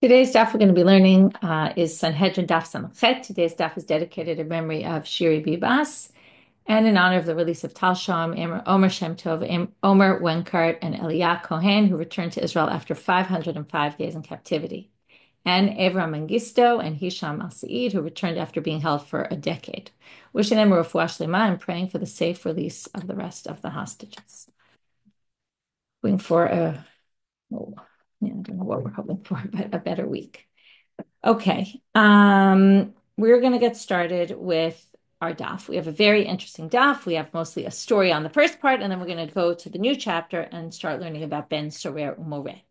Today's daf we're going to be learning is Sanhedrin Daf Samachet. Today's daf is dedicated in memory of Shiri Bibas and in honor of the release of Tal Sham, Omer Shem Tov, Omer Wenkart, and Eliyahu Cohen, who returned to Israel after 505 days in captivity, and Avram Mengistu and Hisham Al Said, who returned after being held for a decade. Wishing them a refuah shlema and praying for the safe release of the rest of the hostages. Waiting for oh, yeah, I don't know what we're hoping for, but a better week. Okay. We're going to get started with our daf. We have a very interesting daf. We have mostly a story on the first part, and then we're going to go to the new chapter and start learning about Ben Sorer Umoreh,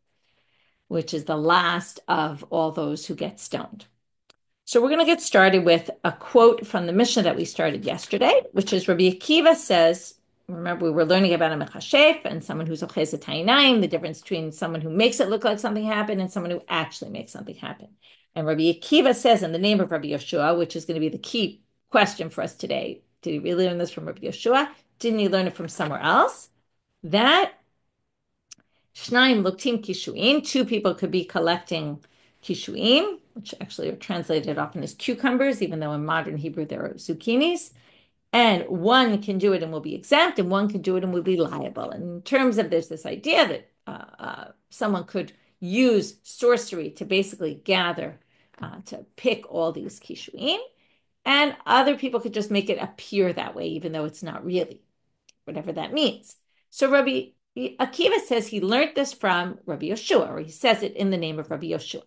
which is the last of all those who get stoned. So we're going to get started with a quote from the Mishnah that we started yesterday, which is Rabbi Akiva says, remember we were learning about a mechashef and someone who's ochez ha'inayim, the difference between someone who makes it look like something happened and someone who actually makes something happen. And Rabbi Akiva says in the name of Rabbi Yeshua, which is going to be the key question for us today, did he really learn this from Rabbi Yeshua? Didn't he learn it from somewhere else? That Shnaim luktim kishuim, two people could be collecting kishuim, which actually are translated often as cucumbers, even though in modern Hebrew they're zucchinis. And one can do it and will be exempt, and one can do it and will be liable. And in terms of this idea that someone could use sorcery to basically gather, to pick all these kishuim, and other people could just make it appear that way, even though it's not really, whatever that means. So Rabbi Akiva says he learned this from Rabbi Yeshua, or he says it in the name of Rabbi Yeshua.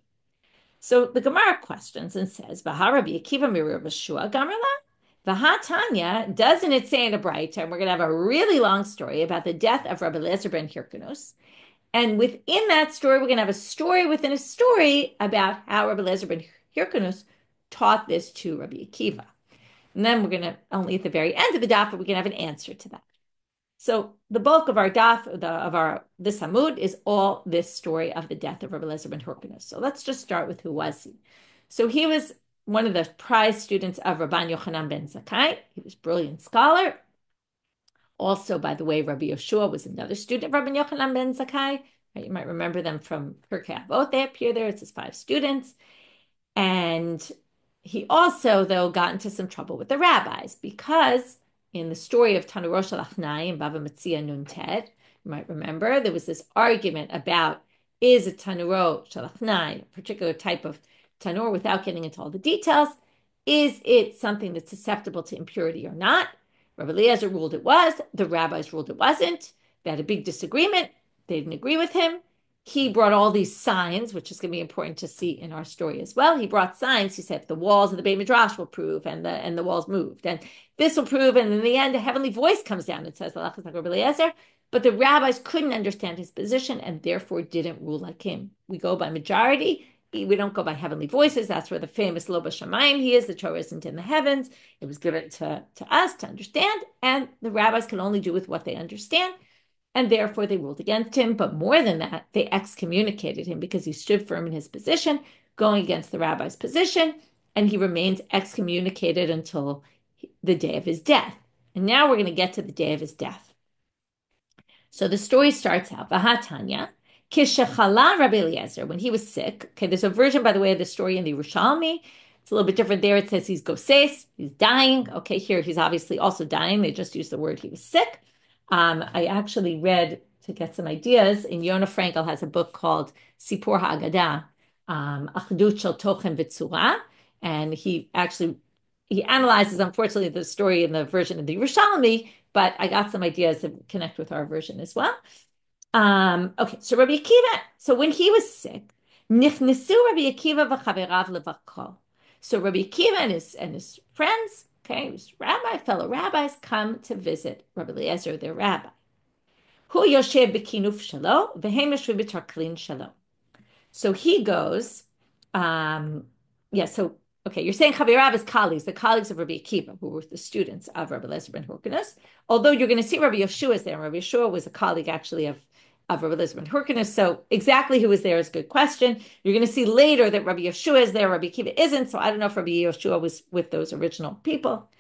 So the Gemara questions and says, "V'ha Rabbi Akiva mi Rabbi Yeshua gamerla? V'ha Tanya, doesn't it say in a bright time?" We're going to have a really long story about the death of Rabbi Eliezer ben Hyrcanus. And within that story, we're going to have a story within a story about how Rabbi Eliezer ben Hyrcanus taught this to Rabbi Akiva. And then we're going to, only at the very end of the daf, we're going to have an answer to that. So the bulk of our daf, this Amud, is all this story of the death of Rabbi Eliezer ben Hyrcanus. So let's just start with who was he. So he was one of the prize students of Rabban Yochanan ben Zakkai. He was a brilliant scholar. Also, by the way, Rabbi Yeshua was another student of Rabban Yochanan ben Zakkai. You might remember them from Pirkei Avot. They appear there. It's his 5 students. And he also, though, got into some trouble with the rabbis because in the story of Tanuro Shel Achnai in Bava Metzia Nun Tet, you might remember, there was this argument about is a Tanuro Shel Achnai, a particular type of tanur, without getting into all the details, is it something that's susceptible to impurity or not? Rabbi Eliezer ruled it was. The rabbis ruled it wasn't. They had a big disagreement. They didn't agree with him. He brought all these signs, which is going to be important to see in our story as well. He brought signs. He said the walls of the Beit Midrash will prove, and the walls moved, and this will prove. And in the end, a heavenly voice comes down and says, "Allah Rabbi Eliezer." But the rabbis couldn't understand his position and therefore didn't rule like him. We go by majority. We don't go by heavenly voices. That's where the famous Lo B'Shamayim he is. The Torah isn't in the heavens. It was given to us to understand, and the rabbis can only do with what they understand. And therefore they ruled against him. But more than that, they excommunicated him because he stood firm in his position, going against the rabbi's position, and he remains excommunicated until the day of his death. And now we're going to get to the day of his death. So the story starts out, Vahatanya, Kishachala Rabbi Eliezer, when he was sick. Okay, there's a version, by the way, of the story in the Yerushalmi. It's a little bit different there. It says he's goses, he's dying. Okay, here he's obviously also dying. They just used the word he was sick. I actually read, to get some ideas, in Yonah Frankel has a book called Sipur HaAgada, Achdut Shel Tochen V'Tzura, and he analyzes, unfortunately, the story in the version of the Yerushalmi, but I got some ideas that connect with our version as well. Okay, so Rabbi Akiva, so when he was sick, Nichnesu Rabbi Akiva v'chaverav levako. So Rabbi Akiva and his friends, okay, his fellow rabbis, come to visit Rabbi Eliezer, their rabbi. Hu yoshev b'kinuf shalo v'hem yoshev b'tarklin shalo. So he goes, so okay, you're saying Chavirav is colleagues, the colleagues of Rabbi Akiva, who were the students of Rabbi Eliezer ben Hyrcanus. Although you're going to see Rabbi Yeshua is there, and Rabbi Yeshua was a colleague actually of Rabbi Eliezer ben Hyrcanus. So exactly who was there is a good question. You're going to see later that Rabbi Yeshua is there, Rabbi Akiva isn't. So I don't know if Rabbi Yeshua was with those original people.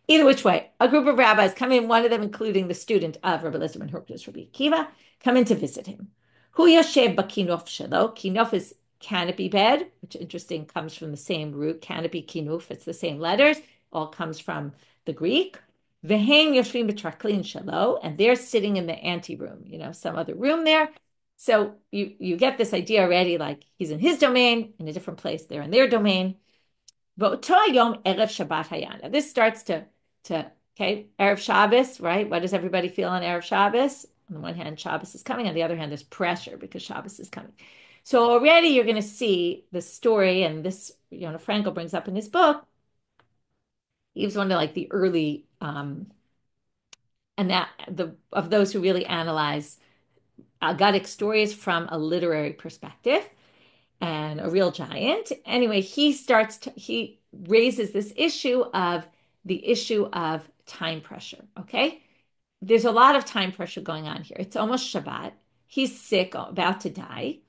Either which way, a group of rabbis come in, one of them including the student of Rabbi Eliezer ben Hyrcanus, Rabbi Akiva, come in to visit him. Hu yoshev b'kinof shelo. Kinof is canopy bed, which interesting comes from the same root, canopy kinuf, it's the same letters, all comes from the Greek. Vehen yoshvim b'traklin shalo, and they're sitting in the anteroom, some other room there. So you get this idea already, like he's in his domain, in a different place, they're in their domain. Yom erev Shabbat hayana. This starts to okay, Erev Shabbos, right? What does everybody feel on Erev Shabbos? On the one hand, Shabbos is coming. On the other hand, there's pressure because Shabbos is coming. So already you're going to see the story, and this, Frankel brings up in his book. He was one of like the early, and that of those who really analyze Agadic stories from a literary perspective, and a real giant. Anyway, he raises this issue of time pressure. Okay. There's a lot of time pressure going on here. It's almost Shabbat. He's sick, about to die.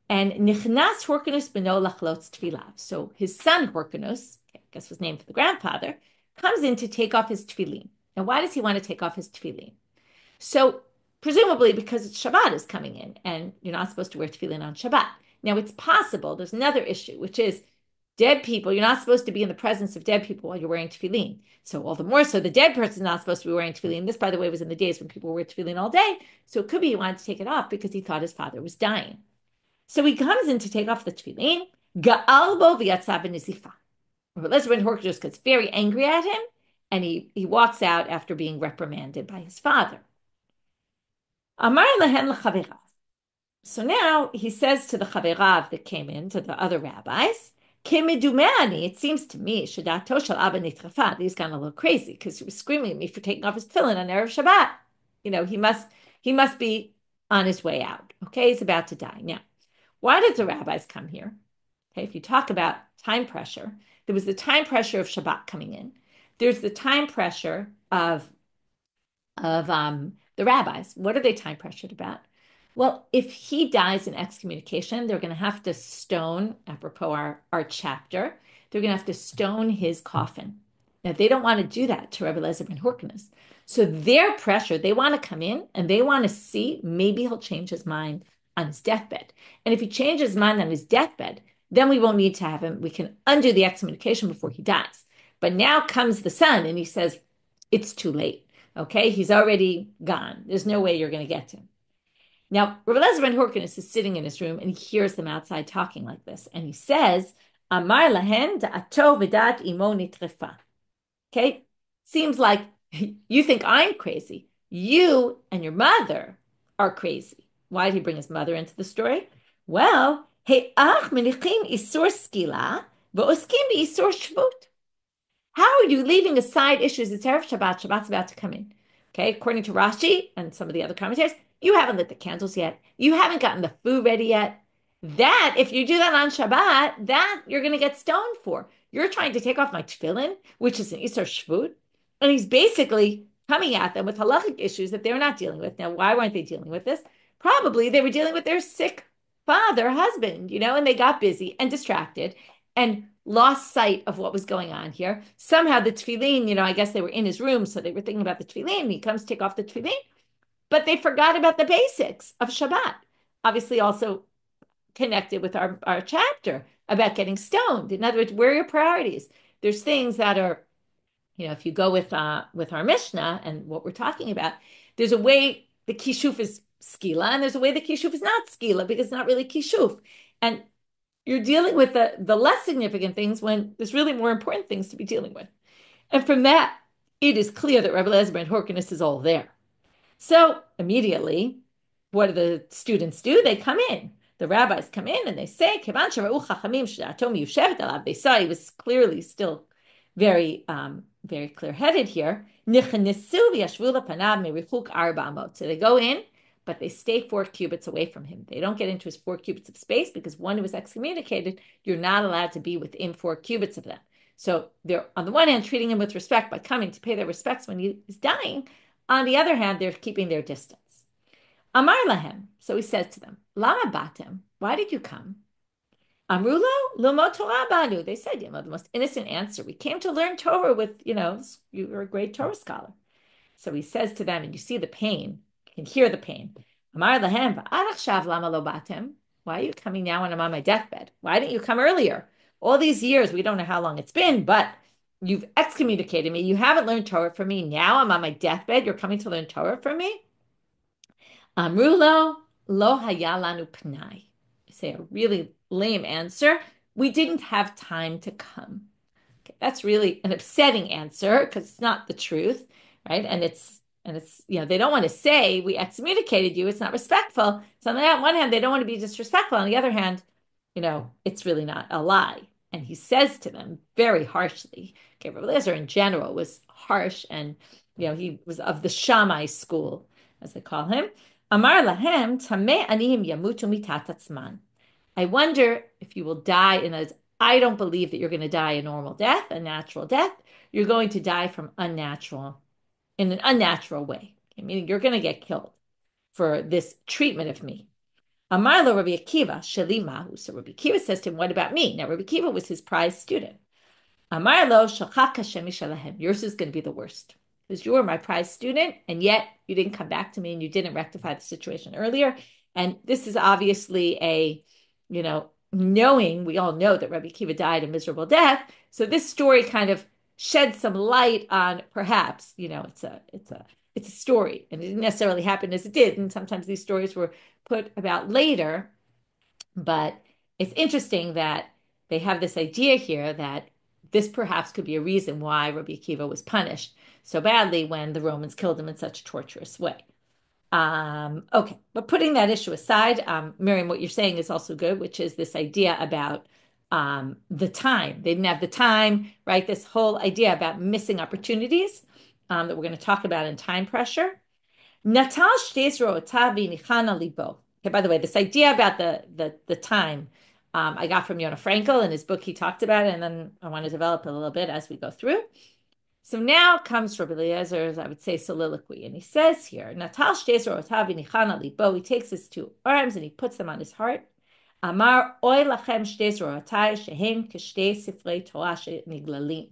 And Nichnas Horkanus beno lachlotz tfilav. So his son Horkanus, I guess was named for the grandfather, comes in to take off his tefillin. Now, why does he want to take off his tefillin? So presumably because it's Shabbat is coming in, and you're not supposed to wear tefillin on Shabbat. Now, it's possible there's another issue, which is dead people. You're not supposed to be in the presence of dead people while you're wearing tefillin. So all the more so, the dead person's not supposed to be wearing tefillin. This, by the way, was in the days when people wore tefillin all day. So it could be he wanted to take it off because he thought his father was dying. So he comes in to take off the tefillin. Ga'albo v'yatsa b'nizifa. Elizabeth Horkers gets very angry at him, and he walks out after being reprimanded by his father. Amar lehen l'chaverav. So now he says to the chaverav that came in, to the other rabbis, Kemidumani, it seems to me, Shadato shel Abba nitrafa. He's gone a little crazy because he was screaming at me for taking off his tefillin on Erev Shabbat. He must be on his way out. Okay, he's about to die. Now, why did the rabbis come here? Okay, if you talk about time pressure, there was the time pressure of Shabbat coming in. There's the time pressure of the rabbis. What are they time pressured about? Well, if he dies in excommunication, they're going to have to stone, apropos our chapter, they're going to have to stone his coffin. Now, they don't want to do that to Rebbe Eliezer ben Horkanus. So their pressure, they want to come in and they want to see maybe he'll change his mind on his deathbed. And if he changes his mind on his deathbed, then we won't need to have him. We can undo the excommunication before he dies. But now comes the son and he says, it's too late. Okay, he's already gone. There's no way you're going to get to him. Now, Rebbe Eliezer ben Horkanus is sitting in his room and he hears them outside talking like this. And he says, Amar lahen da'ato v'dat imo nitrefa. Okay, seems like you think I'm crazy. You and your mother are crazy. Why did he bring his mother into the story? Well, he'ach menichim isur skila v'oskim b'isur shvut. How are you leaving aside issues? It's Erev Shabbat. Shabbat's about to come in. Okay, according to Rashi and some of the other commentators, you haven't lit the candles yet. You haven't gotten the food ready yet. That, if you do that on Shabbat, that you're going to get stoned for. You're trying to take off my tefillin, which is an Isur Shvut. And he's basically coming at them with halachic issues that they're not dealing with. Now, why weren't they dealing with this? Probably they were dealing with their sick father, husband, and they got busy and distracted and lost sight of what was going on here. Somehow the tefillin, I guess they were in his room, so they were thinking about the tefillin. He comes to take off the tefillin, but they forgot about the basics of Shabbat. Obviously, also connected with our chapter about getting stoned. In other words, where are your priorities? There's things that are, if you go with our Mishnah and what we're talking about, there's a way the kishuf is skila, and there's a way the kishuf is not skila because it's not really kishuf. And you're dealing with the less significant things when there's really more important things to be dealing with. And from that, it is clear that Rebbe Eliezer ben Horkanus is all there. So immediately, what do the students do? They come in. The rabbis come in and they say, they saw he was clearly still very, very clear-headed here. So they go in, but they stay 4 cubits away from him. They don't get into his 4 cubits of space because one who was excommunicated, you're not allowed to be within 4 cubits of them. So they're, on the one hand, treating him with respect by coming to pay their respects when he is dying. On the other hand, they're keeping their distance. Amar lahem. So he says to them, Lama batem, why did you come? Amrulo, Lomo Torah banu. They said, the most innocent answer. We came to learn Torah with, you were a great Torah scholar. So he says to them, and you see the pain, you can hear the pain. Amar lahem, va'arach shav lama lo batem. Why are you coming now when I'm on my deathbed? Why didn't you come earlier? All these years, we don't know how long it's been, but you've excommunicated me. You haven't learned Torah from me. Now I'm on my deathbed. You're coming to learn Torah from me? Amrulo lo haya lanu pnai. Say a really lame answer. We didn't have time to come. Okay, that's really an upsetting answer because it's not the truth, right? And it's they don't want to say we excommunicated you. It's not respectful. So on the one hand, they don't want to be disrespectful. On the other hand, it's really not a lie. And he says to them very harshly. Okay, Rabbi Eliezer in general was harsh, and he was of the Shammai school, as they call him. Amar lahem tameh aniyim yamutu mitat atzman. I wonder if you will die in a. I don't believe that you're going to die a normal death, a natural death. You're going to die in an unnatural way. Okay, meaning you're going to get killed for this treatment of me. Amar lo Rabbi Akiva, sheli mahu. So Rabbi Akiva says to him, what about me? Now, Rabbi Akiva was his prized student. Amar lo shachak Hashem mishalahem. Yours is going to be the worst because you were my prized student, and yet you didn't come back to me and you didn't rectify the situation earlier. And this is obviously knowing, we all know that Rabbi Akiva died a miserable death. So this story kind of sheds some light on perhaps, it's a story, and it didn't necessarily happen as it did. And sometimes these stories were put about later, but it's interesting that they have this idea here that this perhaps could be a reason why Rabbi Akiva was punished so badly when the Romans killed him in such a torturous way. Okay, but putting that issue aside, Miriam, what you're saying is also good, which is this idea about the time. They didn't have the time, right? This whole idea about missing opportunities that we're going to talk about in time pressure. Natal libo. Okay, by the way, this idea about the time I got from Yonah Frankel in his book. He talked about it, and then I want to develop a little bit as we go through. So now comes Rabbi Eliezer's, I would say, soliloquy. And he says here, Natal libo. He takes his two arms and he puts them on his heart. Amar oy lachem shehem kishtei sifrei Torah niglalim.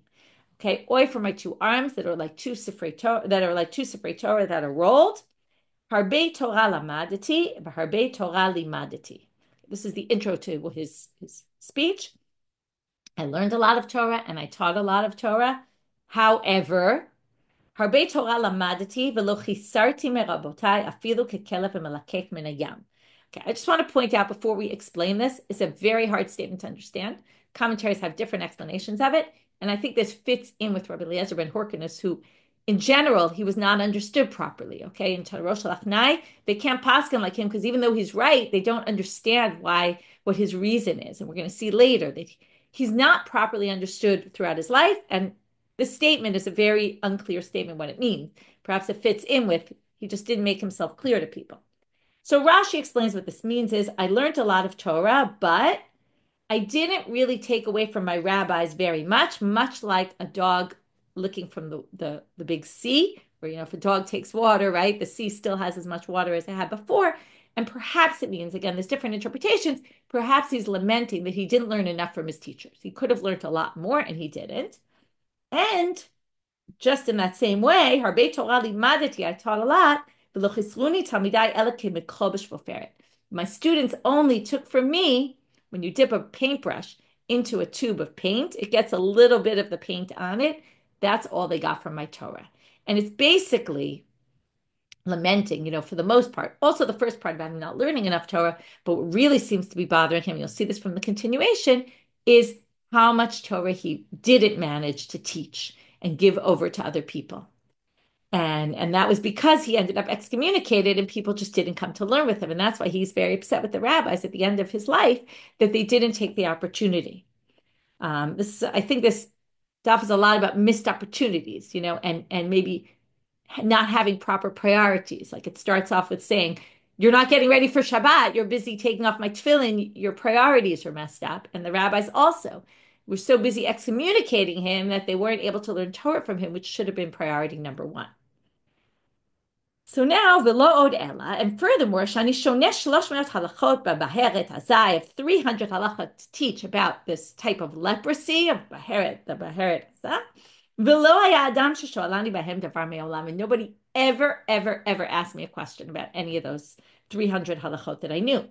Okay, oy for my two arms that are like two sifrei Torah, that are rolled. Harbe Torah lamadati, harbe Torah limadati. This is the intro to his speech. I learned a lot of Torah and I taught a lot of Torah. However, harbe Torah lamadati velo chisarti merabotai afilu kekelev v'melakek min hayam. Okay, I just want to point out before we explain this, it's a very hard statement to understand. Commentaries have different explanations of it, and I think this fits in with Rabbi Eliezer ben Horkinus, who, in general, he was not understood properly. Okay, in Rosh Lachnai, they can't pass him like him because even though he's right, they don't understand what his reason is, and we're going to see later that he's not properly understood throughout his life, and this statement is a very unclear statement what it means. Perhaps it fits in with he just didn't make himself clear to people. So Rashi explains what this means is I learned a lot of Torah, but I didn't really take away from my rabbis very much like a dog licking from the big sea, where, if a dog takes water, right, the sea still has as much water as it had before. And perhaps it means, again, there's different interpretations, perhaps he's lamenting that he didn't learn enough from his teachers. He could have learned a lot more and he didn't. And just in that same way, Harbe Torah limadati, I taught a lot. My students only took from me, when you dip a paintbrush into a tube of paint, it gets a little bit of the paint on it. That's all they got from my Torah. And it's basically lamenting, for the most part. Also, the first part about him not learning enough Torah, but what really seems to be bothering him, you'll see this from the continuation, is how much Torah he didn't manage to teach and give over to other people. And that was because he ended up excommunicated and people just didn't come to learn with him. And that's why he's very upset with the rabbis at the end of his life that they didn't take the opportunity. I think this stuff is a lot about missed opportunities, and maybe not having proper priorities. Like it starts off with saying, you're not getting ready for Shabbat. You're busy taking off my tefillin. Your priorities are messed up. And the rabbis also were so busy excommunicating him that they weren't able to learn Torah from him, which should have been priority number one. So now, v'lo od ela, and furthermore, shani shonesh 300 halachot b'baheret hazai. I have 300 halachot to teach about this type of leprosy of the baheret hazai. V'lo haya adam sheshoalani bahem davar me'olam, and nobody ever asked me a question about any of those 300 halachot that I knew.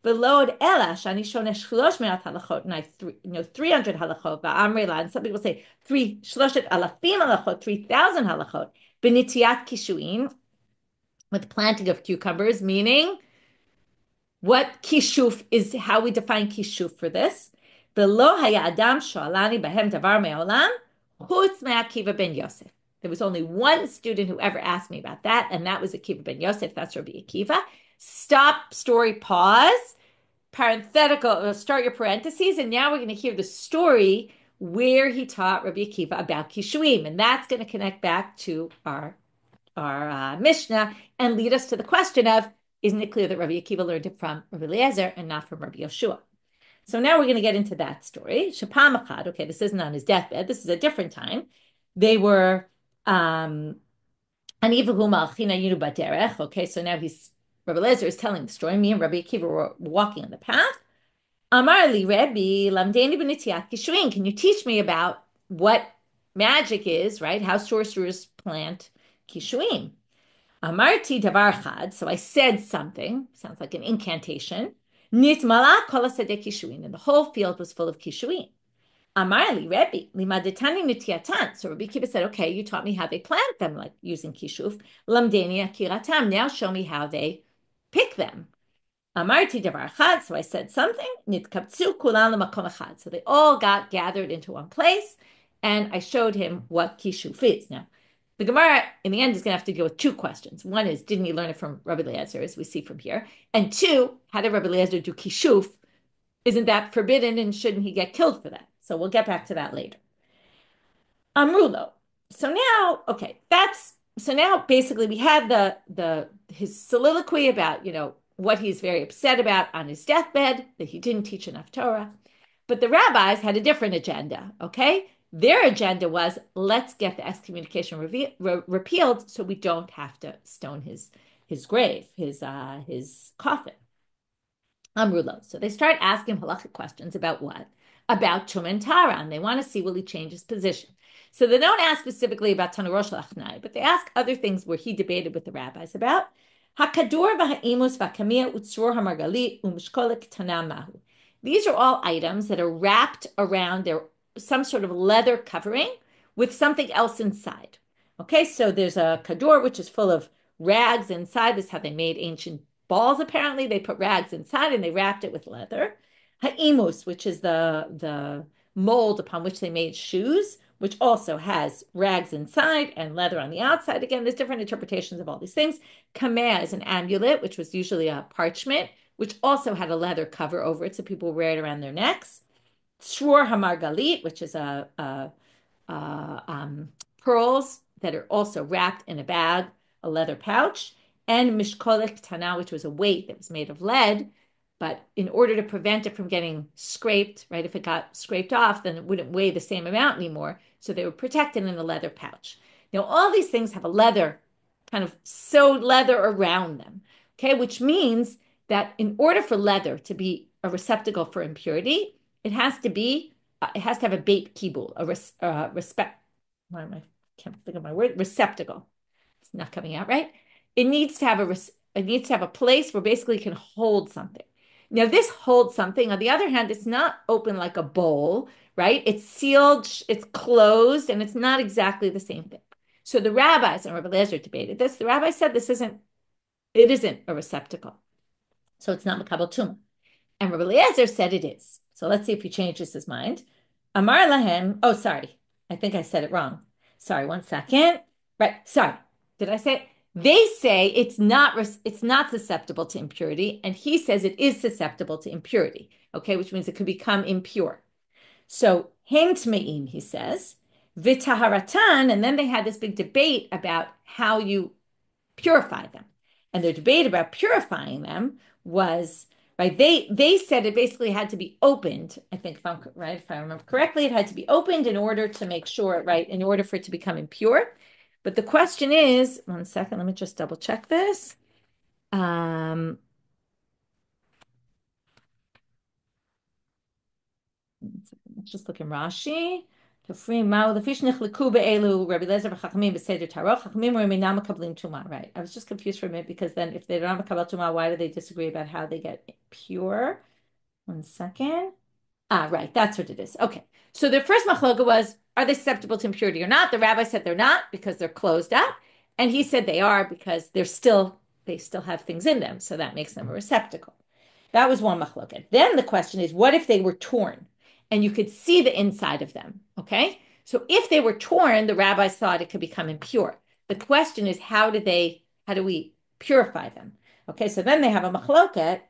Velod ela shani shonesh shlosh me'at halachot, and 300 halachot. Va'amrila, and some people say shloshet alafim halachot, 3,000 halachot. Benitiat kishuim, with planting of cucumbers, meaning what kishuf is, how we define kishuf for this. V'lo haya adam shoalani bahem davar me'olam, chutz me'Akiva ben Yosef. There was only one student who ever asked me about that, and that was Akiva ben Yosef. That's Rabbi Akiva. Stop, story, pause, parenthetical, start your parentheses, and now we're going to hear the story where he taught Rabbi Akiva about kishuim, and that's going to connect back to our Mishnah and lead us to the question of, isn't it clear that Rabbi Akiva learned it from Rabbi Eliezer and not from Rabbi Yoshua? So now we're going to get into that story. Shapam Achad, okay, this isn't on his deathbed. This is a different time. They were, okay, so now Rabbi Eliezer is telling the story. Me and Rabbi Akiva were walking on the path. Amar li Rebbe, lamdeni b'nitiat kishuin. Can you teach me about what magic is, right? How sorcerers plant kishuim. Amarti davar chad, so I said something, sounds like an incantation. Nitmala kol hasadeh kishuin, and the whole field was full of kishuin. Amar li Rebbe, limadetani nitiatan. So Rabbi Akiva said, okay, you taught me how they plant them, like using kishuf. Lamdeni akiratam, now show me how they pick them. Amarti davar chad, so I said something. Nitkaptzu kulan lemakom echad. So they all got gathered into one place, and I showed him what kishuf is. Now, the Gemara, in the end, is going to have to deal with two questions. One is, didn't he learn it from Rabbi Eliezer, as we see from here? And two, how did Rabbi Eliezer do kishuf? Isn't that forbidden, and shouldn't he get killed for that? So we'll get back to that later. Amrulo. So now, okay, so now basically we had his soliloquy about, what he's very upset about on his deathbed, that he didn't teach enough Torah. But the rabbis had a different agenda, okay? Their agenda was, let's get the excommunication repealed so we don't have to stone his grave, his coffin. Amrulo. So they start asking halachic questions about what? About Tumah and Tara, and they want to see, will he change his position? So they don't ask specifically about Tanu Rosh Lachnai, but they ask other things where he debated with the rabbis about Hakadur v'ha'imus v'kamia utzror hamargalit umishkolik tanamahu. These are all items that are wrapped around some sort of leather covering with something else inside. Okay, so there's a kadur, which is full of rags inside. This is how they made ancient balls, apparently. They put rags inside and they wrapped it with leather. Ha'imus, which is the mold upon which they made shoes, which also has rags inside and leather on the outside. Again, there's different interpretations of all these things. Kameh is an amulet, which was usually a parchment, which also had a leather cover over it, so people wear it around their necks. Shror hamargalit, which is pearls that are also wrapped in a bag, a leather pouch, and mishkolik tana, which was a weight that was made of lead, but in order to prevent it from getting scraped, right, if it got scraped off, then it wouldn't weigh the same amount anymore, so they were protected in a leather pouch. Now, all these things have a leather, kind of sewed leather around them, okay, which means that in order for leather to be a receptacle for impurity, it has to have a beit kibul, can't think of my word, receptacle. It's not coming out right. It needs to have a place where basically it can hold something. Now, this holds something. On the other hand, it's not open like a bowl, right? It's sealed, it's closed, and it's not exactly the same thing. So the rabbis and Rabbi Eliezer debated this. The rabbi said it isn't a receptacle. So it's not Makabel Tumah. And Rabbi Eliezer said it is. So let's see if he changes his mind. Amar lahem, oh, sorry. I think I said it wrong. Sorry, one second. Right, sorry. Did I say it? They say it's not susceptible to impurity, and he says it is susceptible to impurity, okay, which means it could become impure. So, hem tmeim, he says, v'taharatan, and then they had this big debate about how you purify them. And their debate about purifying them was, right, they said it basically had to be opened. I think if I remember correctly, it had to be opened in order to make sure, right, in order for it to become impure. But the question is, one second, let me just double check this. Let's just look in Rashi Tefrim Mao Lefish Nichleku Be'elu Rabbi Lezer v'Chachamim B'Seder Taroch Chachamim were Minam Makablim Tuma. Right. I was just confused for a minute because then if they don't Makabel Tuma, why do they disagree about how they get pure? One second. Right. That's what it is. Okay. So their first machloka was, are they susceptible to impurity or not? The rabbi said they're not because they're closed up, and he said they are because they still have things in them, so that makes them a receptacle. That was one machloka. Then the question is, what if they were torn and you could see the inside of them? Okay. So if they were torn, the rabbis thought it could become impure. The question is, how do we purify them? Okay. So then they have a machloket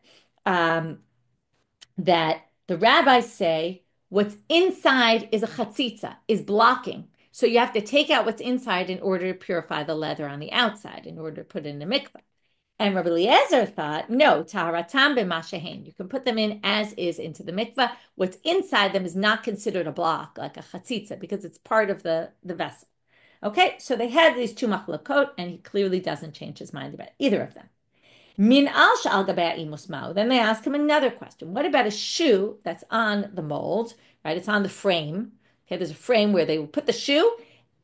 that the rabbis say what's inside is a chatzitza, is blocking. So you have to take out what's inside in order to purify the leather on the outside, in order to put it in the mikveh. And Rabbi Eliezer thought, no, taharatam b'mashahen. You can put them in as is into the mikveh. What's inside them is not considered a block, like a chatzitza, because it's part of the vessel. Okay, so they had these two machlokot, and he clearly doesn't change his mind about either of them. Min al sha'al gabei imusmau. Then they ask him another question. What about a shoe that's on the mold, right? It's on the frame. Okay, there's a frame where they will put the shoe.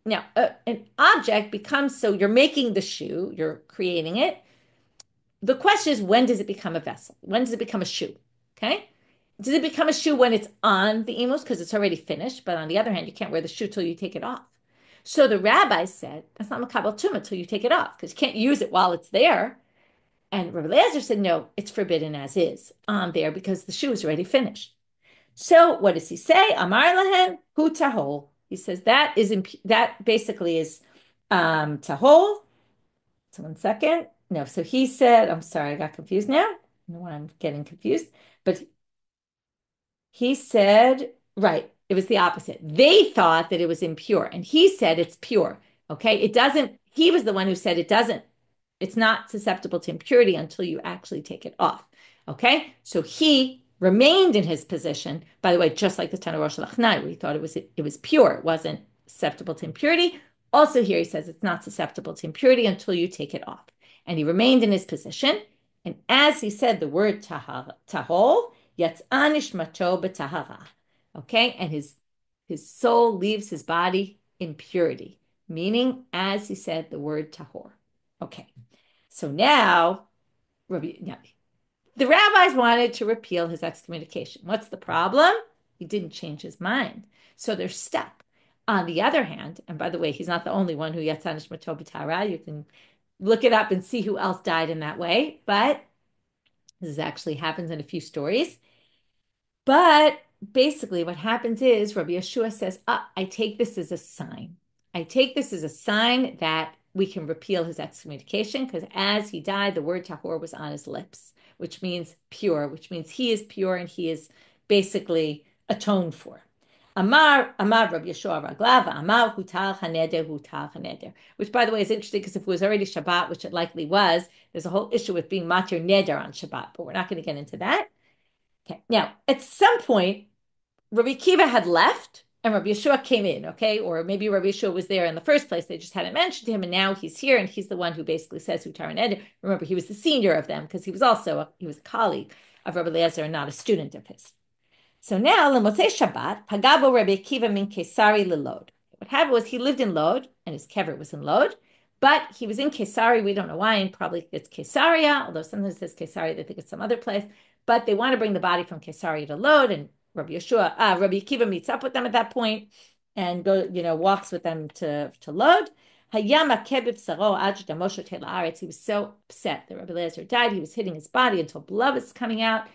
Now, an object becomes, so you're making the shoe, you're creating it. The question is, when does it become a vessel? When does it become a shoe? Okay. Does it become a shoe when it's on the imus because it's already finished? But on the other hand, you can't wear the shoe till you take it off. So the rabbis said, that's not makabel tuma till you take it off because you can't use it while it's there. And Rabbi Eliezer said, no, it's forbidden as is on there because the shoe is already finished. So what does he say? Amar lahem hu tahol. He says that basically is tahol. So 1 second. No, so he said, I'm sorry, I got confused now. I don't know why I'm getting confused. But he said, right, it was the opposite. They thought that it was impure, and he said it's pure. Okay, it doesn't, he was the one who said it's not susceptible to impurity until you actually take it off. Okay, so he remained in his position, by the way, just like the Tana Rosh Lachnai, where he thought it was pure, it wasn't susceptible to impurity. Also here he says it's not susceptible to impurity until you take it off. And he remained in his position. And as he said the word tahol, yatzah nishmato b'tahara. Okay, and his soul leaves his body in purity, meaning as he said the word tahor. Okay, so now the rabbis wanted to repeal his excommunication. What's the problem? He didn't change his mind. So they're stuck. On the other hand, and by the way, he's not the only one who yatzah nishmato b'tahara. You can look it up and see who else died in that way. But this actually happens in a few stories. But basically what happens is Rabbi Yeshua says, I take this as a sign. I take this as a sign that we can repeal his excommunication because as he died, the word tahor was on his lips, which means pure, which means he is pure and he is basically atoned for. Amar Rabbi Yeshua Raglava, Amar hutar haneder, which by the way is interesting because if it was already Shabbat, which it likely was, there's a whole issue with being matir neder on Shabbat, but we're not going to get into that. Okay, now at some point, Rabbi Akiva had left and Rabbi Yeshua came in, okay? Or maybe Rabbi Yeshua was there in the first place. They just hadn't mentioned him, and now he's here, and he's the one who basically says hutar haneder. Remember, he was the senior of them because he was a colleague of Rabbi Eliezer and not a student of his. So now, L'motzei Shabbat, Pagabo Rabbi Akiva min Kesari Lelod. What happened was he lived in Lod, and his kever was in Lod, but he was in Kesari. We don't know why, and probably it's Kesaria, although sometimes it says Kesaria, they think it's some other place. But they want to bring the body from Kesaria to Lod, and Rabbi Akiva meets up with them at that point and walks with them to Lod. He was so upset that Rabbi Eliezer died. He was hitting his body until blood was coming out.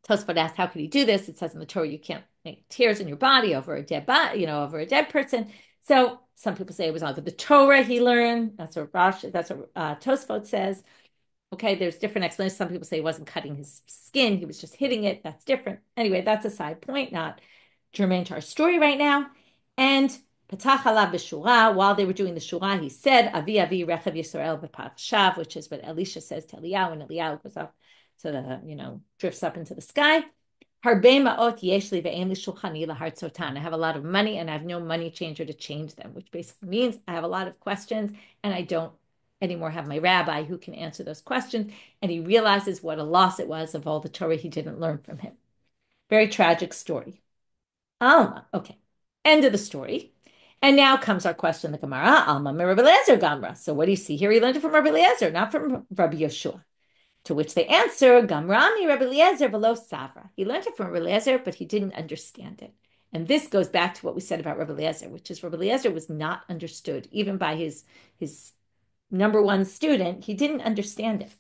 Tosfot asked, how could he do this? It says in the Torah, you can't make tears in your body over a dead body, over a dead person. So some people say it was over the Torah he learned. That's what Tosfot says. Okay, there's different explanations. Some people say he wasn't cutting his skin. He was just hitting it. That's different. Anyway, that's a side point, not germane to our story right now. And Patach alav b'shura, while they were doing the shura, he said, Avi Avi Rechav Yisrael b'parashav, which is what Elisha says to Eliyahu when Eliyahu goes up to the, drifts up into the sky. Harbe ma'ot yesh li ve'en li shulchani lahartzotan. I have a lot of money and I have no money changer to change them, which basically means I have a lot of questions and I don't anymore have my rabbi who can answer those questions. And he realizes what a loss it was of all the Torah he didn't learn from him. Very tragic story. Alma. Okay. End of the story. And now comes our question, the Gemara, Alma Rabbi Eliezer Gamra. So what do you see here? He learned it from Rabbi Eliezer, not from Rabbi Yeshua. To which they answer, Gamrami Rabbi Eliezer velo savra. He learned it from Rabbi Eliezer, but he didn't understand it. And this goes back to what we said about Rabbi Eliezer, which is Rabbi Eliezer was not understood, even by his number one student. He didn't understand it.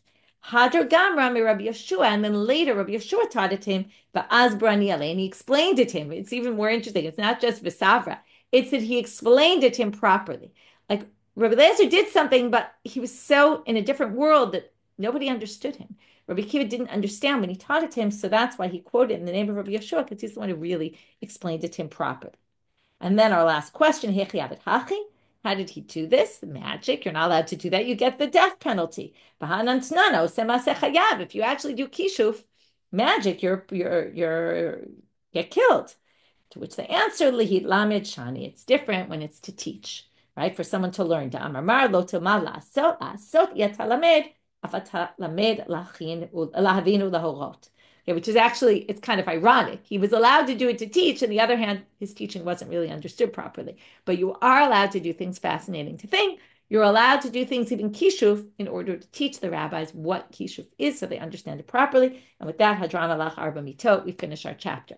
Hadr Gamra Rabbi Yeshua, and then later Rabbi Yeshua taught it to him, Va'az Braniele, and he explained it to him. It's even more interesting. It's not just Vesavra, it's that he explained it to him properly. Like Rabbi Eliezer did something, but he was so in a different world that nobody understood him. Rabbi Akiva didn't understand when he taught it to him, so that's why he quoted in the name of Rabbi Yeshua, because he's the one who really explained it to him properly. And then our last question, how did he do this? Magic. You're not allowed to do that. You get the death penalty. If you actually do kishuf, magic, you're get killed. To which they answer, Lihit Lamed Shani. It's different when it's to teach, right? For someone to learn. Amar lo tomar la'asot yatalamed afata lamed lahavinu lahorot. Okay, which is actually, it's kind of ironic. He was allowed to do it to teach. On the other hand, his teaching wasn't really understood properly. But you are allowed to do things fascinating to think. You're allowed to do things, even kishuf, in order to teach the rabbis what kishuf is so they understand it properly. And with that, Hadran alach arba mitot, we finish our chapter.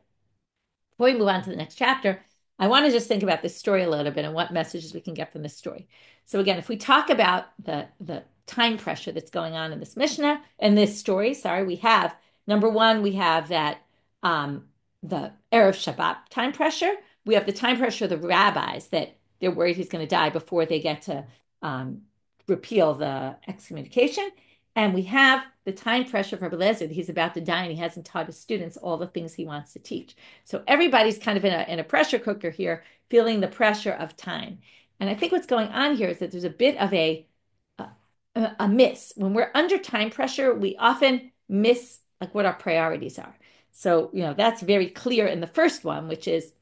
Before we move on to the next chapter, I want to just think about this story a little bit and what messages we can get from this story. So again, if we talk about the time pressure that's going on in this Mishnah, in this story, we have number one, we have that the Erev Shabbat time pressure. We have the time pressure of the rabbis that they're worried he's going to die before they get to repeal the excommunication. And we have the time pressure of Rabbi Eliezer that he's about to die and he hasn't taught his students all the things he wants to teach. So everybody's kind of in a pressure cooker here, feeling the pressure of time. And I think what's going on here is that there's a bit of a miss. When we're under time pressure, we often miss like what our priorities are. So, that's very clear in the first one, which is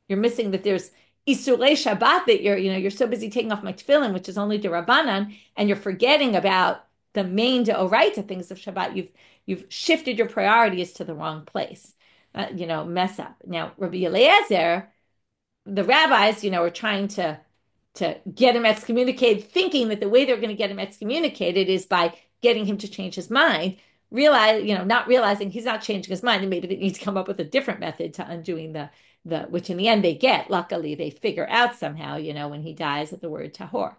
you're missing that there's Isurei Shabbat that you're so busy taking off my tefillin, which is only Derabanan, and you're forgetting about the main Deoraita things of Shabbat. You've shifted your priorities to the wrong place. Mess up. Now, Rabbi Eliezer, the rabbis, are trying to get him excommunicated, thinking that the way they're going to get him excommunicated is by getting him to change his mind. Not realizing he's not changing his mind, and maybe they need to come up with a different method to undoing the which in the end they get. Luckily, they figure out somehow, when he dies at the word tahor.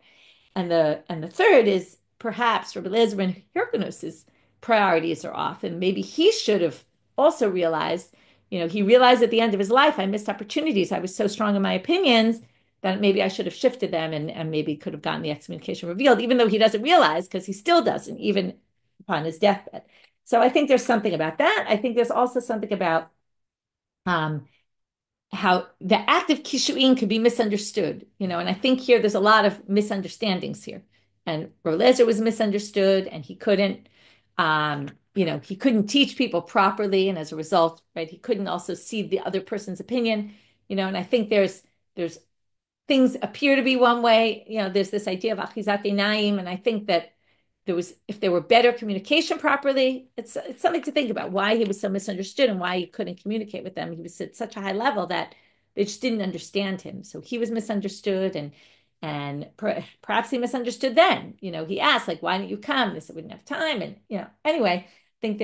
And the third is perhaps Rabbi Eliezer ben Hyrcanus's priorities are off, and maybe he should have also realized, he realized at the end of his life, I missed opportunities. I was so strong in my opinions that maybe I should have shifted them and maybe could have gotten the excommunication revealed, even though he doesn't realize, because he still doesn't, even upon his deathbed. So I think there's something about that. I think there's also something about how the act of kishuin could be misunderstood, and I think here there's a lot of misunderstandings here. And Rabbi Eliezer was misunderstood, and he couldn't, he couldn't teach people properly, and as a result, right, he couldn't also see the other person's opinion, and I think there's things appear to be one way, there's this idea of achizat einayim, and I think that if there were better communication properly, it's something to think about why he was so misunderstood and why he couldn't communicate with them. He was at such a high level that they just didn't understand him. So he was misunderstood, and perhaps he misunderstood then. He asked, like, why didn't you come? They said we didn't have time. And anyway, I think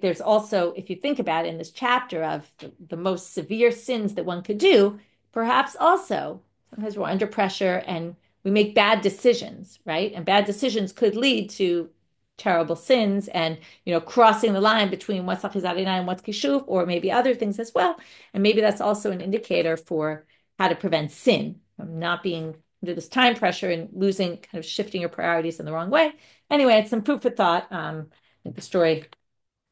there's also, if you think about it in this chapter of the most severe sins that one could do, perhaps also sometimes we're under pressure and we make bad decisions, right? And bad decisions could lead to terrible sins and, crossing the line between what's achizat einayim and what's kishuf, or maybe other things as well. And maybe that's also an indicator for how to prevent sin, from not being under this time pressure and losing, kind of shifting your priorities in the wrong way. Anyway, it's some food for thought. I think the story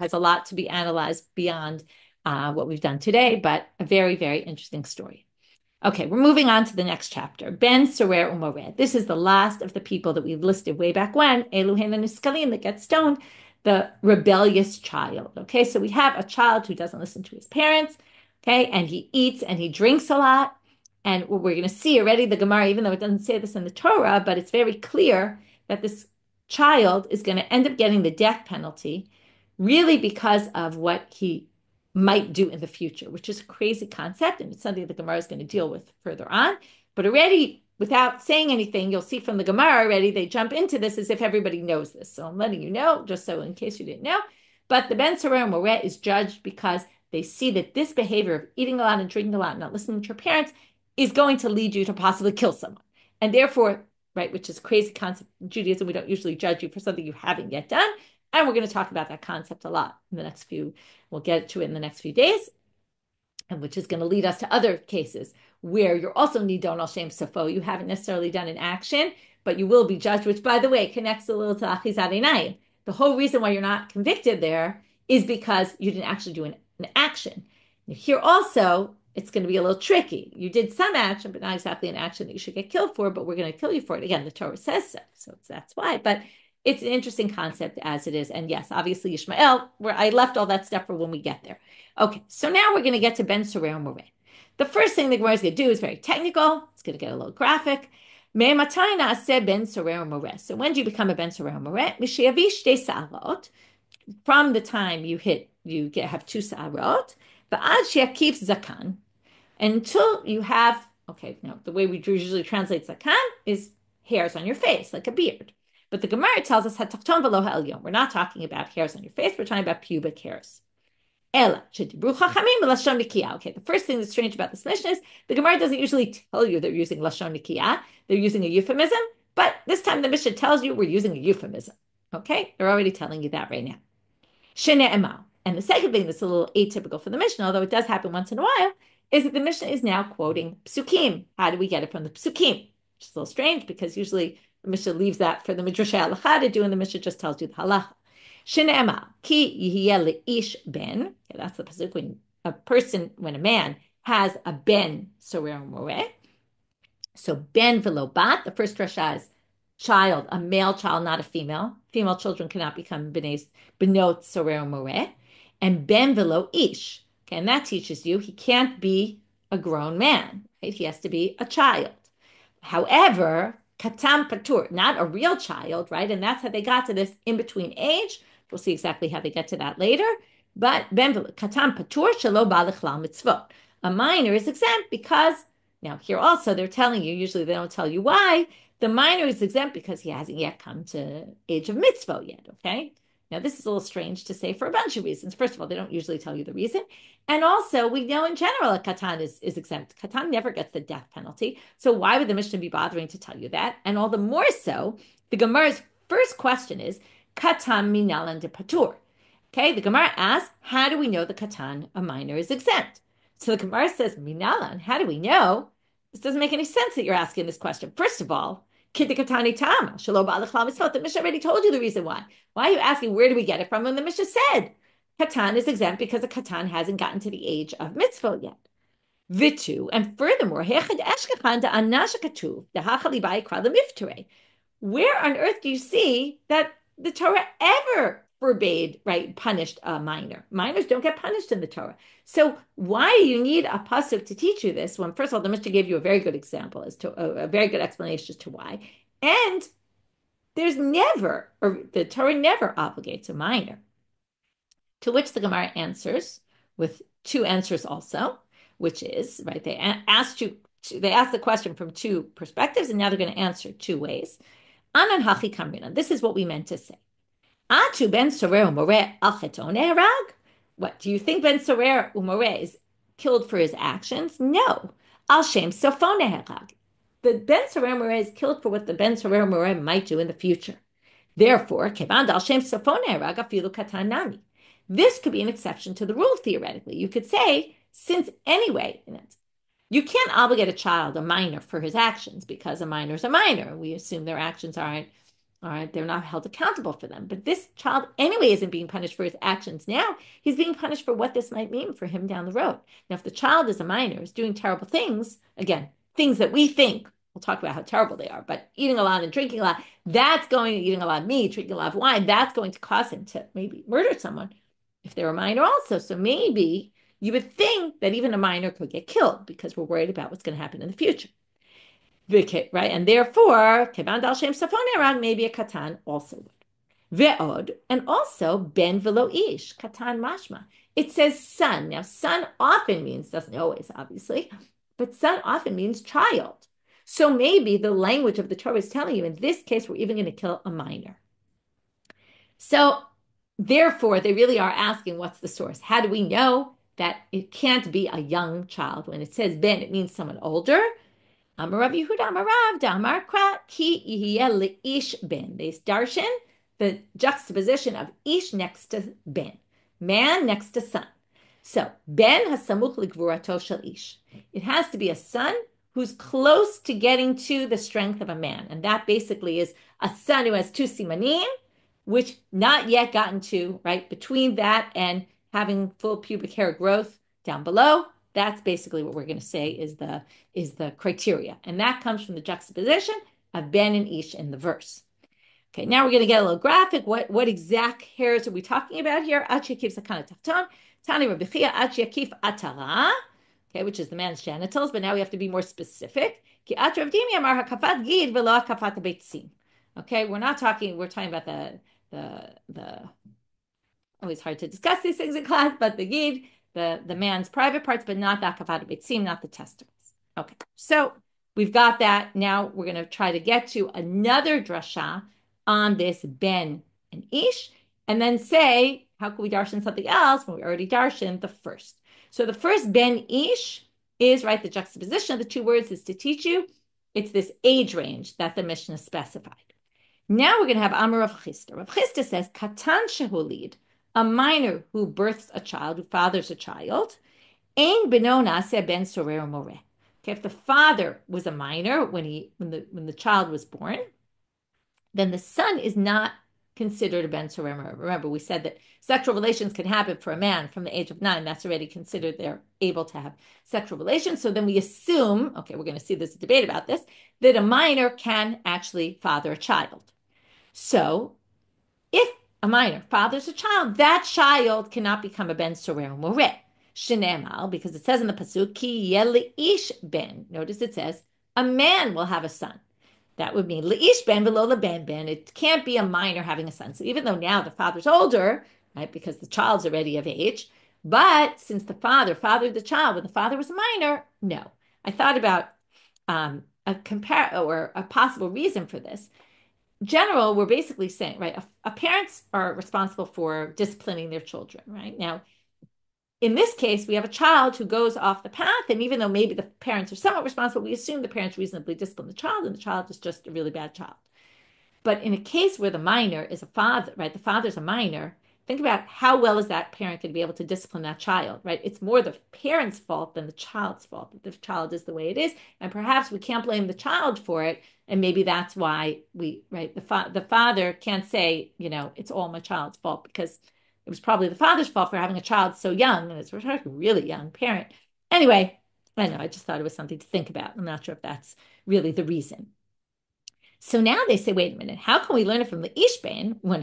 has a lot to be analyzed beyond what we've done today, but a very, very interesting story. Okay, we're moving on to the next chapter. Ben Serer Umored. This is the last of the people that we listed way back when. Eluhen and Niskalim, that get stoned, the rebellious child. Okay, so we have a child who doesn't listen to his parents. Okay, and he eats and he drinks a lot. And what we're going to see already, the Gemara, even though it doesn't say this in the Torah, but it's very clear that this child is going to end up getting the death penalty, really because of what he might do in the future, which is a crazy concept. And it's something the Gemara is going to deal with further on. But already, without saying anything, you'll see from the Gemara already, they jump into this as if everybody knows this. So I'm letting you know, just so in case you didn't know. But the Ben Sorer Moreh is judged because they see that this behavior of eating a lot and drinking a lot, and not listening to your parents, is going to lead you to possibly kill someone. And therefore, right, which is a crazy concept in Judaism, we don't usually judge you for something you haven't yet done. And we're going to talk about that concept a lot in the next few, we'll get to it in the next few days, and which is going to lead us to other cases where you're also nidon al shem sofo. You haven't necessarily done an action, but you will be judged, which, by the way, connects a little to achizat einayim. The whole reason why you're not convicted there is because you didn't actually do an action. Here also, it's going to be a little tricky. You did some action, but not exactly an action that you should get killed for, but we're going to kill you for it. Again, the Torah says so, so that's why. But it's an interesting concept as it is. And yes, obviously Ishmael, where I left all that stuff for when we get there. Okay, so now we're going to get to Ben Sorer Moreh. The first thing the Gemara is going to do is very technical. It's going to get a little graphic. Ben Sorer Moreh. So when do you become a Ben Sorer Moreh? From the time you have two sa'arot, va'ad she'akif zakan, until you have, okay, now the way we usually translate zakan is hairs on your face, like a beard. But the Gemara tells us hatachton v'lo ha'elyon. We're not talking about hairs on your face. We're talking about pubic hairs. Ela shedibru chachamim b'lashon nikiyah. Okay, the first thing that's strange about this mission is the Gemara doesn't usually tell you they're using lashon nikiyah. They're using a euphemism, but this time the Mishnah tells you we're using a euphemism. Okay, they're already telling you that right now. Shene'emal. And the second thing that's a little atypical for the Mishnah, although it does happen once in a while, is that the Mishnah is now quoting psukim. How do we get it from the psukim? Which is a little strange because usually the Mishnah leaves that for the Midrash Halacha to do, and the Mishnah just tells you the halacha. Shene'emal ki yihyeh le'ish ben. Okay, that's the pasuk when a man has a ben sorer moreh. So ben v'lo bat. The first drasha is child, a male child, not a female. Female children cannot become benot sorer moreh. And ben v'lo ish. Okay, and that teaches you he can't be a grown man. Right? He has to be a child. However, katam patur, not a real child, right? And that's how they got to this in-between age. We'll see exactly how they get to that later. But ben katam patur shelo balichlal mitzvot. A minor is exempt because, now here also they're telling you, usually they don't tell you why, the minor is exempt because he hasn't yet come to age of mitzvah yet, okay? Now, this is a little strange to say for a bunch of reasons. First of all, they don't usually tell you the reason. And also, we know in general a katan is exempt. Katan never gets the death penalty. So why would the Mishnah be bothering to tell you that? And all the more so, the Gemara's first question is, katan minalan de patur. Okay, the Gemara asks, how do we know the katan, a minor, is exempt? So the Gemara says, minalan, how do we know? This doesn't make any sense that you're asking this question. First of all, the Mishnah already told you the reason why. Why are you asking where do we get it from when the Mishnah said katan is exempt because a katan hasn't gotten to the age of mitzvah yet? Vitu, and furthermore, where on earth do you see that the Torah ever forbade, right, punished a minor? Minors don't get punished in the Torah. So why do you need a pasuk to teach you this when, first of all, the Mishnah gave you a very good example as to a very good explanation as to why, and there's never, or the Torah never obligates a minor. To which the Gemara answers with two answers also, which is, right, they asked the question from two perspectives, and now they're going to answer two ways. Anan hachi kamrina. This is what we meant to say. Atu ben sorer umoreh al cheton neharag. What, do you think ben sorer umoreh is killed for his actions? No. Al shem sofo neharag. The ben sorer umoreh is killed for what the ben sorer umoreh might do in the future. Therefore, kevan al shem sofo neharag afilu katan nami. This could be an exception to the rule theoretically. You could say, since anyway, you can't obligate a child, a minor, for his actions because a minor is a minor. We assume their actions aren't, they're not held accountable for them. But this child anyway isn't being punished for his actions now. He's being punished for what this might mean for him down the road. Now, if the child is a minor, is doing terrible things, again, things that we think, we'll talk about how terrible they are, but eating a lot and drinking a lot, eating a lot of meat, drinking a lot of wine, that's going to cause him to maybe murder someone if they're a minor also. So maybe you would think that even a minor could get killed because we're worried about what's going to happen in the future. Right? And therefore, maybe a katan also would. Ve'od, and also ben velo ish, katan mashma. It says son. Now, son often means, doesn't always, obviously, but son often means child. So maybe the language of the Torah is telling you, in this case, we're even going to kill a minor. So therefore, they really are asking, what's the source? How do we know that it can't be a young child? When it says ben, it means someone older. Amar Rav Yehuda, Amar Rav, Damar Kra, Ki Yihye Ish Ben. They darshan the juxtaposition of ish next to ben, man next to son. So ben hasamuch ligvurato shel ish. It has to be a son who's close to getting to the strength of a man, and that basically is a son who has two simanim, which not yet gotten to, right, between that and having full pubic hair growth down below. That's basically what we're going to say is the criteria. And that comes from the juxtaposition of Ben and Ish in the verse. Okay, now we're going to get a little graphic. What exact hairs are we talking about here? Achiyakif sakana tachton, tani rabichia achiyakif atara, okay, which is the man's genitals, but now we have to be more specific. Ki atravdimi amar hakafat gid velo hakafat beitzim. Okay, we're talking about the always hard to discuss these things in class, but the gid, the man's private parts, but not the akafat beitzim, not the testicles. Okay, so we've got that. Now we're going to try to get to another drasha on this ben and ish, and then say, how can we darshan something else when we already darshan the first? So the first ben ish is, right, the juxtaposition of the two words is to teach you. It's this age range that the Mishnah specified. Now we're going to have Amar Rav Chisda. Rav Chisda says, Katan shehulid, a minor who births a child, who fathers a child, ein beno naseh ben sorer moreh. Okay, if the father was a minor when the child was born, then the son is not considered a ben sorer moreh. Remember, we said that sexual relations can happen for a man from the age of 9. That's already considered they're able to have sexual relations. So then we assume, okay, we're going to see this debate about this, that a minor can actually father a child. So if a minor fathers a child, that child cannot become a ben sorer moreh. Shenemal, because it says in the pasuk, ki yeh ish ben. Notice it says a man will have a son. That would mean leish ben below the ben ben. It can't be a minor having a son. So even though now the father's older, right, because the child's already of age, but since the father fathered the child when the father was a minor, no. I thought about a possible reason for this. General, we're basically saying, right, parents are responsible for disciplining their children, right? Now, in this case, we have a child who goes off the path, and even though maybe the parents are somewhat responsible, we assume the parents reasonably discipline the child, and the child is just a really bad child. But in a case where the minor is a father, right, the father's a minor, think about how well is that parent going to be able to discipline that child, right? It's more the parent's fault than the child's fault that the child is the way it is, and perhaps we can't blame the child for it, and maybe that's why the father can't say, it's all my child's fault, because it was probably the father's fault for having a child so young, and it's a really young parent. Anyway, I know, I just thought it was something to think about. I'm not sure if that's really the reason. So now they say, wait a minute, how can we learn it from the Ishben when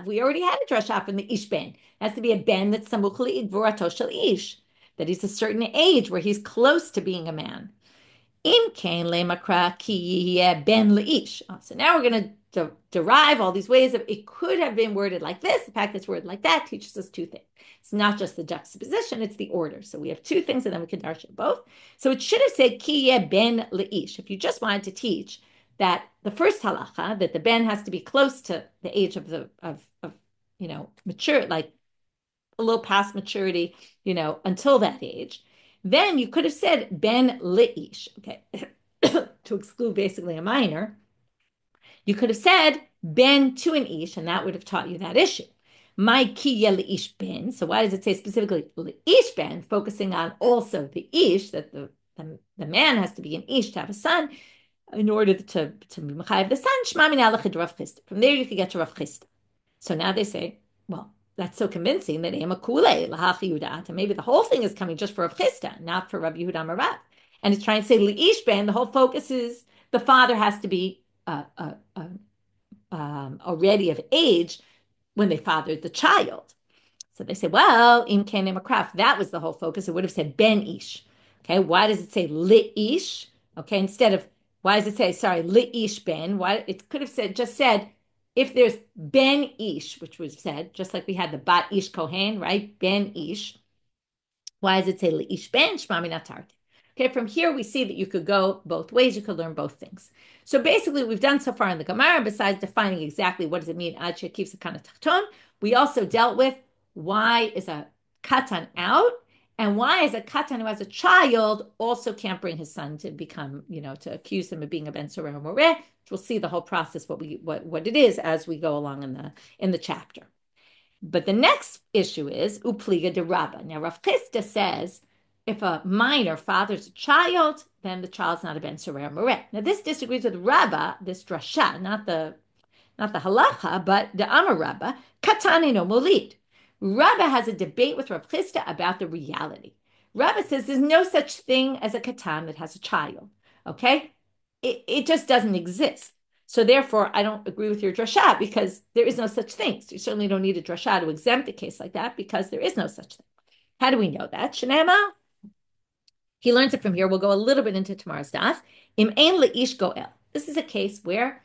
we already had a drasha from the Ishben? It has to be a ben that's samuchli igvurato shel ish, that he's a certain age where he's close to being a man. Im kain lemakra ki ben leish. So now we're going to derive all these ways of it could have been worded like this. The fact that it's worded like that teaches us two things. It's not just the juxtaposition, it's the order. So we have two things and then we can darshan both. So it should have said ki ben leish. If you just wanted to teach that the first halacha, that the ben has to be close to the age of mature, like a little past maturity, until that age. Then you could have said ben leish, okay, to exclude basically a minor. You could have said ben to an ish, and that would have taught you that issue. My ki leish ben. So why does it say specifically leish ben, focusing on also the ish, that the man has to be an ish to have a son in order to be mechayev the son? Shma min alach Rav Chisda. From there you could get to Rav Chisda. So now they say, well, that's so convincing that Ema Kule, Lahachi Yudat, and maybe the whole thing is coming just for Rav Chisda, not for Rav Yehuda Marav. And it's trying to say Leish Ben, the whole focus is the father has to be already of age when they fathered the child. So they say, well, Im Kain Makraf, that was the whole focus. It would have said Ben Ish. Okay, why does it say Leish? Okay, instead of, why does it say, sorry, Leish Ben? Why it could have said If there's Ben Ish, which was said, just like we had the Bat Ish Kohen, right? Ben Ish. Why does it say Leish Ben Shmami Natar? Okay, from here we see that you could go both ways. You could learn both things. So basically, we've done so far in the Gemara, besides defining exactly what does it mean, Ad keeps a kana tachton, we also dealt with why is a katan out, and why is a katan who has a child also can't bring his son to become, to accuse him of being a ben soreh or moreh. We'll see the whole process, what it is as we go along in the chapter. But the next issue is upliga de Rabba. Now, Rav Chisda says if a minor fathers a child, then the child's not a ben soreh moreh. Now, this disagrees with Rabba, this drasha, not the halacha, but the Amar Rabba, katane no molid. Rabba has a debate with Rav Chisda about the reality. Rabba says there's no such thing as a katan that has a child. Okay, it just doesn't exist. So therefore, I don't agree with your drasha because there is no such thing. So you certainly don't need a drasha to exempt a case like that because there is no such thing. How do we know that? Shnema, he learns it from here. We'll go a little bit into tomorrow's daf. Im ein leish goel. This is a case where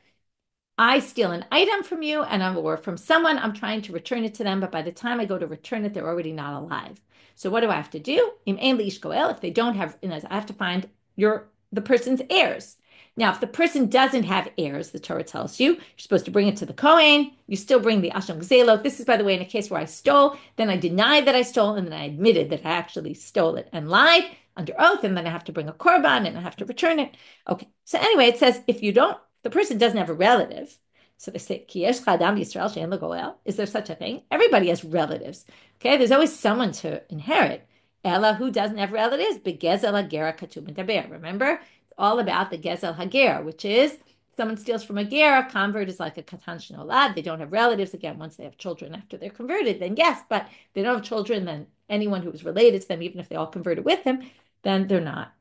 I steal an item from you or from someone, I'm trying to return it to them, but by the time I go to return it, they're already not alive. So what do I have to do? If they don't have, I have to find the person's heirs. Now, if the person doesn't have heirs, the Torah tells you, you're supposed to bring it to the Kohen. You still bring the Asham Gzelot. This is, by the way, in a case where I stole, then I denied that I stole, and then I admitted that I actually stole it and lied under oath, and then I have to bring a korban and I have to return it. Okay, so anyway, it says if the person doesn't have a relative, so they say, is there such a thing? Everybody has relatives. Okay, there's always someone to inherit. Ella, who doesn't have relatives? Begezel Hagera Katum Daber. Remember, it's all about the Gezel Hager, which is someone steals from a ger, a convert is like a katan shenolad. They don't have relatives. Again, once they have children after they're converted, then yes, but they don't have children, then anyone who is related to them, even if they all converted with him, then they're not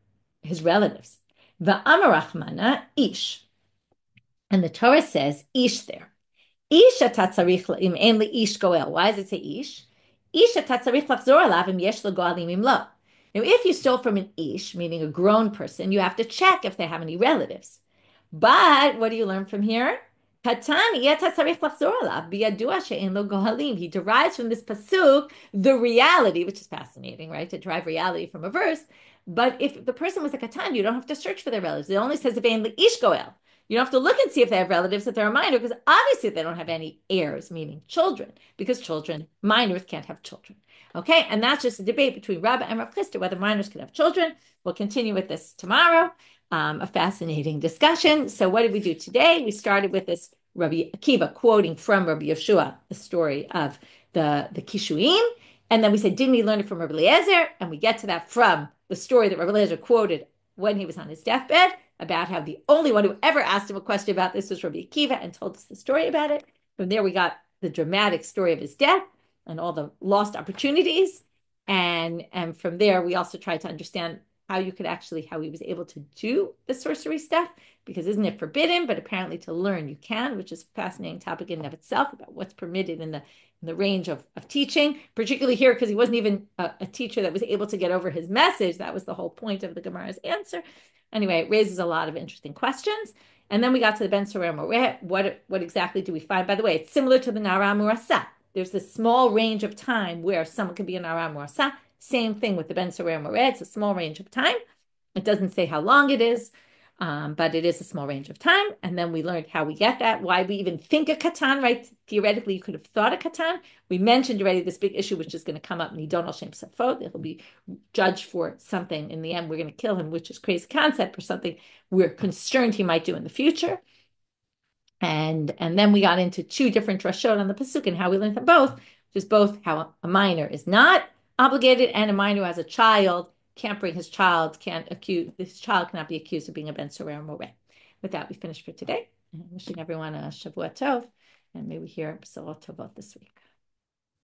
his relatives. The Amarachmana Ish. And the Torah says ish there. Ish tatzarich im ein ish goel. Why does it say ish? Ish tatzarich lachzor alav im yesh legoalim im lo. Now, if you stole from an ish, meaning a grown person, you have to check if they have any relatives. But what do you learn from here? Katan tatzarich lachzor alav biyadua she'en lo gohalim. He derives from this pasuk the reality, which is fascinating, right? To derive reality from a verse. But if the person was a katan, you don't have to search for their relatives. It only says if ein ish goel. You don't have to look and see if they have relatives, if they're a minor, because obviously they don't have any heirs, meaning children, because minors can't have children. Okay, and that's just a debate between Rabba and Rav Chisda whether minors can have children. We'll continue with this tomorrow. A fascinating discussion. So what did we do today? We started with this Rabbi Akiva quoting from Rabbi Yeshua, the story of the Kishuim. And then we said, didn't he learn it from Rabbi Eliezer? And we get to that from the story that Rabbi Eliezer quoted when he was on his deathbed, about how the only one who ever asked him a question about this was Rabbi Akiva and told us the story about it. From there, we got the dramatic story of his death and all the lost opportunities. And from there, we also tried to understand how he was able to do the sorcery stuff, because isn't it forbidden? But apparently to learn you can, which is a fascinating topic in and of itself about what's permitted in the range of teaching, particularly here, because he wasn't even a teacher that was able to get over his message. That was the whole point of the Gemara's answer. Anyway, it raises a lot of interesting questions. And then we got to the Ben Soreh Moreh. What exactly do we find? By the way, it's similar to the Nara Murasa. There's this small range of time where someone could be a Nara Murasa. Same thing with the Ben Soreh Moreh. It's a small range of time. It doesn't say how long it is, but it is a small range of time. And then we learned how we get that, why we even think a katan, right? Theoretically, you could have thought a katan. We mentioned already this big issue, which is going to come up, Nidon al Shem Safot. He'll be judged for something. In the end, we're going to kill him, which is crazy concept, for something we're concerned he might do in the future. And then we got into two different drashot on the pasuk and how we learned them both, which is both how a minor is not obligated and a minor who has a child can't bring his child, this child cannot be accused of being a ben soreh or moreh. With that, we finished for today. Wishing everyone a Shavua Tov, and may we hear B'sorot Tovot this week.